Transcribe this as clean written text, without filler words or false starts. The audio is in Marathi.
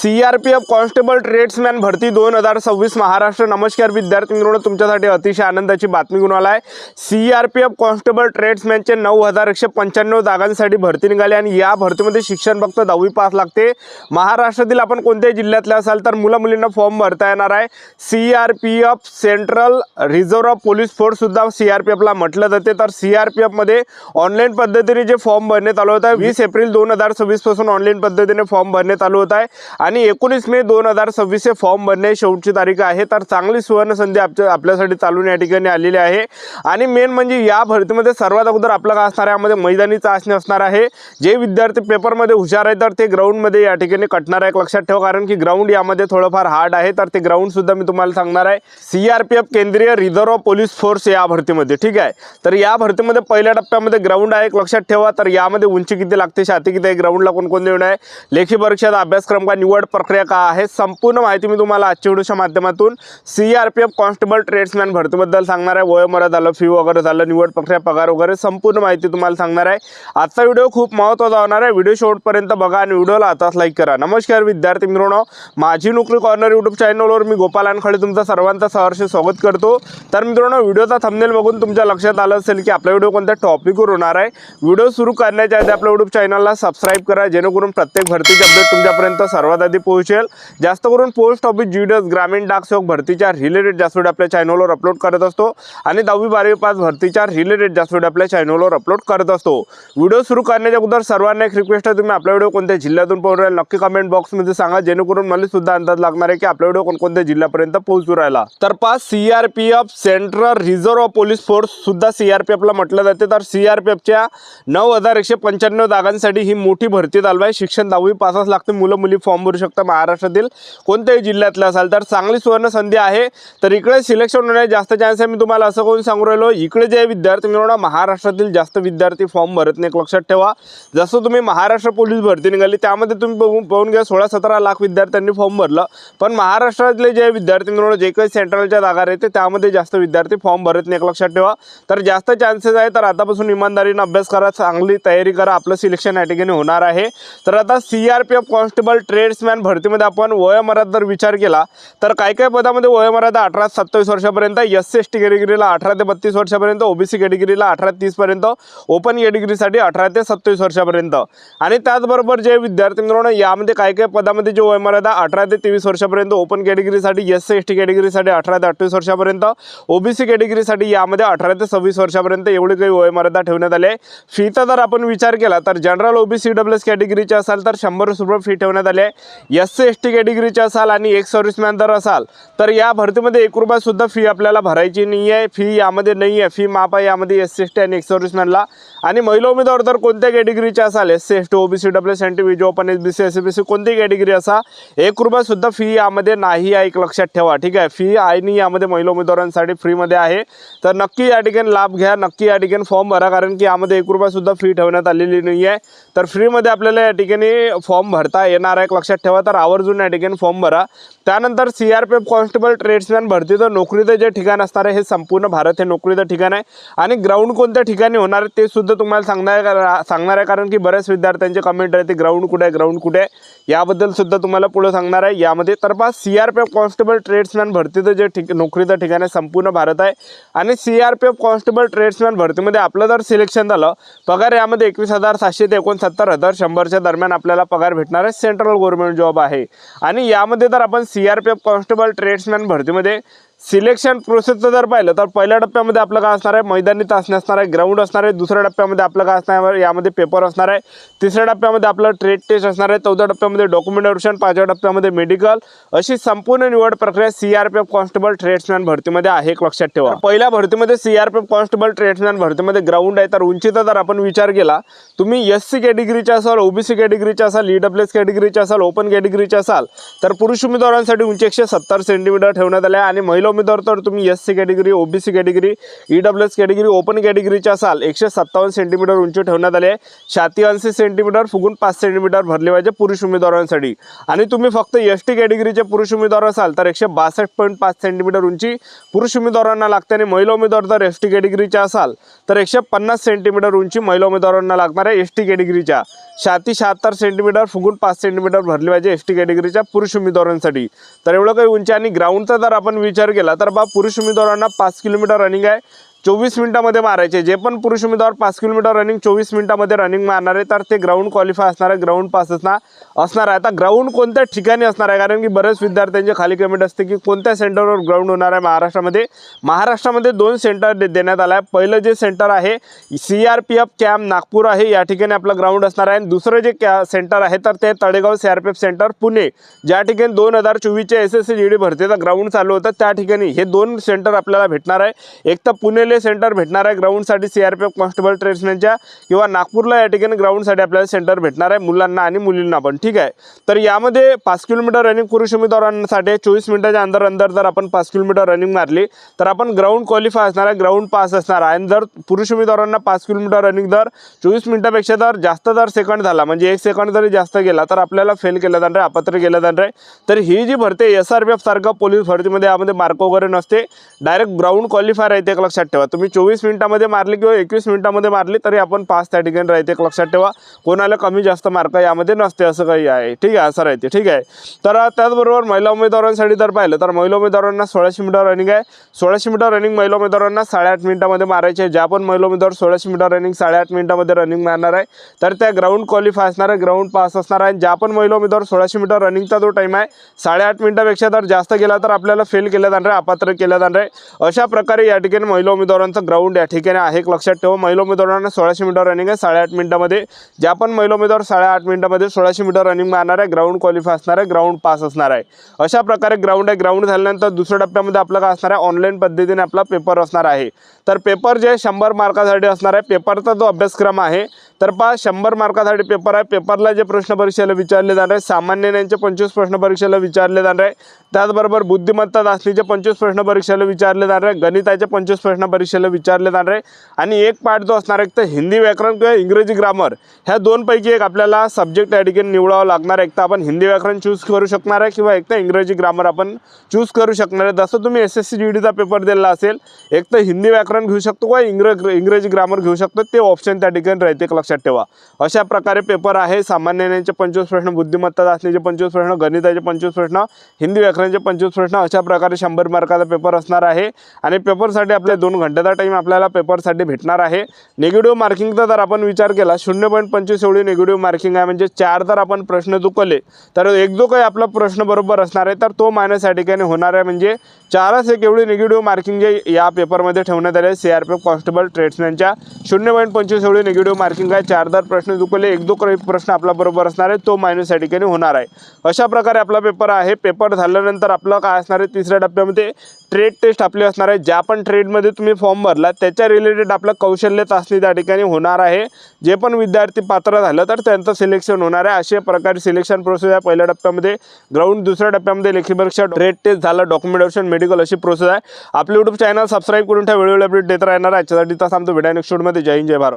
सीआरपीएफ कॉन्स्टेबल ट्रेड्समॅन भरती 2026 महाराष्ट्र। नमस्कार विद्यार्थी मित्रांनो, तुमच्यासाठी अतिशय आनंदाची बातमी घेऊन आला आहे। सीआरपीएफ कॉन्स्टेबल ट्रेड्समॅनचे 9195 जागांसाठी भरती निघाली आणि या भरतीमध्ये शिक्षण फक्त 10वी पास लागते। महाराष्ट्रातील आपण कोणत्याही जिल्ह्यातले असाल तर मुला-मुलींना फॉर्म भरता येणार आहे। CRPF central reserve police force सुद्धा सीआरपीएफला म्हटलं जाते। तर सीआरपीएफ मध्ये ऑनलाईन पद्धतीने जे फॉर्म भरण्यात आलं होतं 20 एप्रिल 2026 पासून ऑनलाईन पद्धतीने फॉर्म भरण्यात आलं होतं आणि 19 मे 2026 हे फॉर्म भरण्याची शेवटची तारीख आहे। तर चांगली सुवर्ण संधी आपल्यासाठी चालून या ठिकाणी आलेली आहे। आणि मेन म्हणजे या भरतीमध्ये सर्वात अगोदर आपलं काय असणार आहे, यामध्ये मैदानी चाचणी असणार आहे। जे विद्यार्थी पेपरमध्ये हुशार आहे तर ते ग्राउंडमध्ये या ठिकाणी कटणार आहे। लक्षात ठेवा, कारण की ग्राउंड यामध्ये थोडंफार हार्ड आहे, तर ते ग्राउंड सुद्धा मी तुम्हाला सांगणार आहे। सीआरपीएफ केंद्रीय रिझर्व्ह पोलीस फोर्स या भरतीमध्ये, ठीक आहे। तर या भरतीमध्ये पहिल्या टप्प्यामध्ये ग्राउंड आहे, लक्षात ठेवा। तर यामध्ये उंची किती लागते, छाती किती आहे, ग्राउंडला कोणकोणते येणार आहे, लेखी परीक्षेचा अभ्यासक्रम का, निवड प्रक्रिया काय आहे, संपूर्ण माहिती मी तुम्हाला आजच्या व्हिडिओच्या माध्यमातून सीआरपीएफ कॉन्स्टेबल ट्रेड्समॅन भरतीबद्दल सांगणार आहे। वयोमर्यादा झालं, फी वगैरे झालं, निवड प्रक्रिया, पगार वगैरे संपूर्ण माहिती तुम्हाला सांगणार आहे। आजचा व्हिडिओ खूप महत्त्वाचा होणार आहे। व्हिडिओ शेवटपर्यंत बघा आणि व्हिडिओला आताच लाईक करा। नमस्कार विद्यार्थी मित्रांनो, माझी नोकरी कॉर्नर यूट्यूब चॅनलवर मी गोपाल अनखळे तुमचं सर्वांचं सहर्ष स्वागत करतो। तर मित्रांनो, व्हिडिओचा थंबनेल बघून तुमच्या लक्षात आलं असेल की आपला व्हिडिओ कोणत्या टॉपिकवर होणार आहे। व्हिडिओ सुरू करण्याच्या आधी आपल्या यूट्यूब चॅनलला सबस्क्राइब करा, जेणेकरून प्रत्येक भरतीचे अपडेट तुमच्यापर्यंत सर्वात आधी पोहोचेल। जास्त करून पोस्ट ऑफिस, जीडीएस, ग्रामीण डाक सेवक भरतीच्या रिलेटेड जास्त व्हिडिओ आपल्या चॅनलवर अपलोड करत असतो आणि 10वी 12वी पास भरतीच्या रिलेटेड जास्त व्हिडिओ आपल्या चॅनलवर अपलोड करत असतो। व्हिडिओ सुरू करण्याच्या अगोदर सर्वांना एक रिक्वेस्ट आहे, तुम्ही आपला व्हिडिओ कोणत्या जिल्ह्यातून पाहून राहिला नक्की कमेंट बॉक्समध्ये सांगा, जेणेकरून मला सुद्धा अंदाज लागणार आहे की आपला व्हिडिओ कोणकोणत्या जिल्ह्यापर्यंत पोहोचू राहिला। तर pass CRPF central reserve police force सुद्धा सीआरपीएफला म्हटलं जाते। तर सीआरपीएफच्या 9195 जागांसाठी ही मोठी भरती चालू आहे। शिक्षण 10वी पासच लागते, मुलं मुली फॉर्म भरू शकता महाराष्ट्रातील कोणत्याही जिल्ह्यातले असाल तर चांगली सुवर्ण संधी आहे। तर इकडे सिलेक्शन होण्याचे जास्त चान्स आहे। मी तुम्हाला असं कोण सांगू राहिलो, इकडे जे विद्यार्थी मिळवणार महाराष्ट्रातील जास्त विद्यार्थी फॉर्म भरत नाही। लक्षात ठेवा, जसं तुम्ही महाराष्ट्र पोलीस भरती निघाली त्यामध्ये तुम्ही पाहून घ्या 16-17 लाख विद्यार्थ्यांनी फॉर्म भरलं, पण महाराष्ट्रातले जे विद्यार्थी मिळवणार जे काही सेंट्रलच्या जागा राहते त्यामध्ये जास्त विद्यार्थी फॉर्म भरत नाही। लक्षात ठेवा, तर जास्त चान्सेस आहे। तर आतापासून इमानदारीने अभ्यास करा, चांगली तयारी करा, आपलं सिलेक्शन या ठिकाणी होणार आहे। तर आता सीआरपीएफ कॉन्स्टेबल ट्रेड्समॅन भरतीमध्ये आपण वयोमर्यादा जर विचार केला तर काय काय पदामध्ये वयोमर्यादा 18 ते 27 वर्षापर्यंत, एससी एसटी कॅटेगरीला 18 ते 32 वर्षापर्यंत, ओबीसी कॅटेगरीला 18 ते 30 पर्यंत, ओपन कॅटेगरीसाठी 18 ते 27 वर्षापर्यंत। आणि त्याचबरोबर जे विद्यार्थी मिळवणार यामध्ये काय काय पदामध्ये जे वयोमर्यादा 18 ते 23 वर्षापर्यंत, ओपन कॅटेगरीसाठी एससी एसटी कॅटेगरीसाठी 18 ते 28 वर्षापर्यंत, ओबीसी कॅटेगरीसाठी यामध्ये 18 ते 26 वर्षापर्यंत एवढी काही वयोमर्यादा ठेवण्यात आली आहे। फीचा जर आपण विचार केला तर जनरल ओबीसी डब्ल्यूएस कॅटेगरीचे असाल तर 100 रुपये फी ठेवण्यात आली आहे। एससी एसटी कॅटेगरीचे असाल आणि एक सर्व्हिसमॅन जर असाल तर या भरतीमध्ये 1 रुपया सुद्धा फी आपल्याला भरायची नाही आहे। फी यामध्ये नाही आहे, फी माफ आहे यामध्ये एससी एसटी आणि एक सर्व्हिसमॅनला। आणि महिला उमेदवार तर कोणत्या कॅटेगरीचे असाल, SC ST, OBC WS, NTB, open, SBC, SCBC कोणती कॅटेगरी असा 1 रुपया सुद्धा फी यामध्ये नाही आहे, एक लक्षात ठेवा, ठीक आहे। फी आहे नाही यामध्ये महिला उमेदवारांसाठी फ्रीमध्ये आहे। तर नक्की या ठिकाणी लाभ घ्या, नक्की या ठिकाणी फॉर्म भरा, कारण की यामध्ये 1 रुपया सुद्धा फी ठेवण्यात आलेली नाही आहे। तर फ्रीमध्ये आपल्याला या ठिकाणी फॉर्म भरता येणार आहे, लक्षात ठेवा। तर आवर्जून या ठिकाणी फॉर्म भरा। त्यानंतर सीआरपीएफ कॉन्स्टेबल ट्रेड्समॅन भरतीचं नोकरीचं जे ठिकाण असणार आहे हे संपूर्ण भारत हे नोकरीचं ठिकाण आहे आणि ग्राउंड कोणत्या ठिकाणी होणार आहे ते सुद्धा तुम्हाला सांगणार आहे, कारण की बऱ्याच विद्यार्थ्यांचे कमेंट राहते ग्राउंड कुठे आहे, ग्राउंड कुठे आहे, याबद्दल सुद्धा तुम्हाला पुढे सांगणार आहे यामध्ये। तर पास सीआरपीएफ कॉन्स्टेबल ट्रेड्समॅन भरतीचं जे नोकरीचं ठिकाण आहे संपूर्ण भारत आहे। आणि सीआरपीएफ कॉन्स्टेबल ट्रेड्समॅन भरतीमध्ये आपलं जर सिलेक्शन झालं, पगार यामध्ये 21,700 ते 69,100 दरम्यान आपल्याला पगार भेटणार आहे। सेंट्रल गव्हर्नमेंट जॉब आहे। आणि यामध्ये तर आपण सीआरपीएफ कॉन्स्टेबल ट्रेड्समॅन भरतीमध्ये सिलेक्शन प्रोसेसचं जर पाहिलं तर पहिल्या टप्प्यामध्ये आपलं काय असणार आहे, मैदानी चाचणी असणार आहे, ग्राउंड असणार आहे। दुसऱ्या टप्प्यामध्ये आपलं काय असणार आहे, यामध्ये पेपर असणार आहे। तिसऱ्या टप्प्यामध्ये आपलं ट्रेड टेस्ट असणार आहे। चौथ्या टप्प्यामध्ये डॉक्युमेंटेशन, 5व्या टप्प्यामध्ये मेडिकल, अशी संपूर्ण निवड प्रक्रिया सीआरपीएफ कॉन्स्टेबल ट्रेड्समॅन भरतीमध्ये आहे, लक्षात ठेवा। पहिल्या भरतीमध्ये सीआरपीएफ कॉन्स्टेबल ट्रेड्समॅन भरतीमध्ये ग्राउंड आहे। तर उंचीचा जर आपण विचार केला, तुम्ही एससी कॅटेगरीचे असाल, ओबीसी कॅटेगरीचे असाल, ईडब्ल्यूएस कॅटेगरीचे असाल, ओपन कॅटेगरीचे असाल तर पुरुष उमेदवारांसाठी उंची 170 सेंटीमीटर ठेवण्यात आले आहे आणि महिला महिला उमेदवार तर तुम्ही SC category, OBC category, EWS category, open कॅटेगरीच्या असाल 157 सेंटीमीटर उंची ठेवण्यात आली आहे. छाती 80 सेंटीमीटर, फुगून 5 सेंटीमीटर भरले पाहिजे पुरुष उमेदवारांसाठी. आणि तुम्ही फक्त ST कॅटेगरीचे पुरुष उमेदवार असाल तर 162.5 सेंटीमीटर उंची पुरुष उमेदवारांना लागते. आणि महिला उमेदवार तर ST कॅटेगरीच्या असाल तर 150 सेंटीमीटर उंची महिला उमेदवारांना लागणार आहे ST कॅटेगरीच्या. छाती 76 सेंटीमीटर, फुगून 5 सेंटीमीटर भरले पाहिजे ST कॅटेगरीच्या पुरुष उमेदवारांसाठी. तर एवढं काही उंची. आणि ग्राउंडचा जर आपण विचार केला तर पुरुष उमेदवारांना 5 किलोमीटर रनिंग आहे, 24 मिनिटांमध्ये मारायचे. जे पण पुरुष उमेदवार 5 किलोमीटर रनिंग 24 मिनिटांमध्ये रनिंग मारणार आहे तर ते ग्राउंड क्वालिफाय असणार आहे, ग्राउंड पास असणार आहे. आता ग्राउंड कोणत्या ठिकाणी असणार आहे, कारण की बरेच विद्यार्थ्यांचे खाली कमेंट असते की कोणत्या सेंटरवर ग्राउंड होणार आहे महाराष्ट्रामध्ये 2 सेंटर देण्यात आलं आहे. पहिलं जे सेंटर आहे CRPF कॅम्प नागपूर आहे, या ठिकाणी आपलं ग्राउंड असणार आहे. आणि दुसरं जे सेंटर आहे तर ते तळेगाव CRPF सेंटर पुणे, ज्या ठिकाणी 2024च्या SSC GD भरतीचा ग्राउंड चालू होतं त्या ठिकाणी हे 2 सेंटर आपल्याला भेटणार आहे. एक तर पुणेले सेंटर भेटणार आहे ग्राउंडसाठी CRPF कॉन्स्टेबल ट्रेड्समॅनच्या, किंवा नागपूरला या ठिकाणी ग्राउंडसाठी आपल्याला सेंटर भेटणार आहे मुलांना आणि मुलींना पण. ठीक आहे. तर यामध्ये 5 किलोमीटर रनिंग पुरुष उमेदवारांसाठी 24 मिनिटाच्या अंदर जर आपण 5 किलोमीटर रनिंग मारली तर आपण ग्राउंड क्वालिफाय असणार आहे, ग्राउंड पास असणार आहे. आणि जर पुरुष उमेदवारांना 5 किलोमीटर रनिंग जर 24 मिनिटापेक्षा जर जास्त सेकंड झाला, म्हणजे 1 सेकंड जरी जास्त गेला तर आपल्याला फेल केलं जाणार आहे, अपात्र केलं जाणार आहे. तर ही जी भरती SRPF सारखं पोलीस भरतीमध्ये यामध्ये मार्क वगैरे नसते, डायरेक्ट ग्राउंड क्वालिफाय राहते. एक लक्षात ठेवा, तुम्ही 24 मिनिटांमध्ये मारली किंवा 21 मिनिटांमध्ये मारली तरी आपण पास त्या ठिकाणी राहते. एक लक्षात ठेवा, कोणाला कमी जास्त मार्क यामध्ये नसते, असं काही आहे. ठीक आहे, असं राहते. ठीक आहे. तर त्याचबरोबर महिला उमेदवारांसाठी जर पाहिलं तर महिला उमेदवारांना 1600 मीटर रनिंग आहे. 1600 मीटर रनिंग महिला उमेदवारांना 8.5 मिनिटांमध्ये मारायचे आहे. ज्या पण महिला उमेदवार 1600 मीटर रनिंग 8.5 मिनिटांमध्ये रनिंग मारणार आहे तर त्या ग्राउंड क्वालिफाय असणार आहे, ग्राउंड पास असणार आहे. ज्या पण महिला उमेदवार 1600 मीटर रनिंगचा जो टाईम आहे 8.5 मिनिटापेक्षा जर जास्त गेला तर आपल्याला फेल केलं जाणार आहे, अपात्र केलं जाणार आहे. अशा प्रकारे या ठिकाणी महिला उमेदवारांचं ग्राउंड या ठिकाणी आहे. एक लक्षात ठेवा, महिला उमेदवारांना 1600 मीटर रनिंग आहे 8.5 मिनिटांमध्ये. ज्या पण महिला उमेदवार 8.5 मिनिटांमध्ये 1600 मीटर रनिंग मारणार आहे, ग्राउंड क्वालिफाय असणार आहे, ग्राउंड पास असणार आहे. अशा प्रकारे ग्राउंड आहे. ग्राउंड झाल्यानंतर दुसऱ्या टप्प्यामध्ये आपलं काय असणार आहे, ऑनलाईन पद्धतीने आपला पेपर असणार आहे. तर पेपर जे 100 मार्कासाठी असणार आहे, पेपरचा जो अभ्यासक्रम आहे तर 100 मार्कासाठी पेपर आहे. पेपरला जे प्रश्न परीक्षेला विचारले जाणार आहे, सामान्य ज्ञानाचे 25 प्रश्न परीक्षेला विचारले जाणार आहे. त्याचबरोबर बुद्धिमत्ता चाचणीचे 25 प्रश्न परीक्षेला विचारले जाणार आहे, गणिताचे 25 प्रश्न परीक्षेला विचारले जाणार आहे. आणि एक पार्ट जो असणार आहे तर हिंदी व्याकरण किंवा इंग्रजी ग्रामर, ह्या दोनपैकी एक आपल्याला सब्जेक्ट या ठिकाणी निवडावं लागणार आहे. एक तर आपण हिंदी व्याकरण चूज करू शकणार आहे किंवा एक तर इंग्रजी ग्रामर आपण चूज करू शकणार आहे. जसं तुम्ही SSC GDचा पेपर दिला असेल, एक तर हिंदी व्याकरण घेऊ शकतो किंवा इंग्रजी ग्रामर घेऊ शकतो, ते ऑप्शन त्या ठिकाणी राहते. लक्षात ठेवा, अशा प्रकारे पेपर आहे. सामान्य ज्ञानाचे 25 प्रश्न, बुद्धिमत्ता चाचणीचे 25 प्रश्न, गणिताचे 25 प्रश्न, हिंदी व्याकरणाचे 25 प्रश्न, अशा प्रकारे 100 मार्काचा पेपर असणार आहे. आणि पेपरसाठी आपल्या 2 घंट्याचा टाईम आपल्याला पेपरसाठी भेटणार आहे. निगेटिव्ह मार्किंगचा जर आपण विचार केला 0.25 एवढी निगेटिव्ह मार्किंग आहे. म्हणजे 4 जर आपण प्रश्न चुकले तर एक जो काही आपला प्रश्न बरोबर असणार आहे तर तो मायनस या ठिकाणी होणार आहे. म्हणजे 4 एवढी निगेटिव्ह मार्किंग जे या पेपरमध्ये ठेवण्यात आले CRPF कॉन्स्टेबल ट्रेड्समॅनच्या 0.25 एवढी निगेटिव्ह मार्किंग आहे. 4 जर प्रश्न चुकले, एक जो काही प्रश्न आपला बरोबर असणार आहे तो मायनस या ठिकाणी होणार आहे. अशा प्रकारे आपला पेपर आहे. पेपर झाल्यानंतर आपलं काय असणार आहे, तिसऱ्या टप्प्यामध्ये ट्रेड टेस्ट आपली असणार आहे. ज्या पण ट्रेडमध्ये तुम्ही फॉर्म भरला त्याच्या रिलेटेड आपलं कौशल्य चाचणी त्या ठिकाणी होणार आहे. जे पण विद्यार्थी पात्र झालं तर त्यांचं सिलेक्शन होणार आहे. अशा प्रकारे सिलेक्शन प्रोसेस आहे. पहिल्या टप्प्यामध्ये ग्राउंड, दुसऱ्या टप्प्यामध्ये लेखी परीक्षा, ट्रेड टेस्ट झालं, डॉक्युमेंटेशन, मेडिकल, अशी प्रोसेस आहे. आपलं YouTube चॅनल सबस्क्राईब करून ठेवा, वेळोवेळी अपडेट देत राहणार आहे. याच्यासाठी तसं आमचं व्हिडिओ नेक्स्ट व्हिडिओमध्ये. जय हिंद, जय भारत.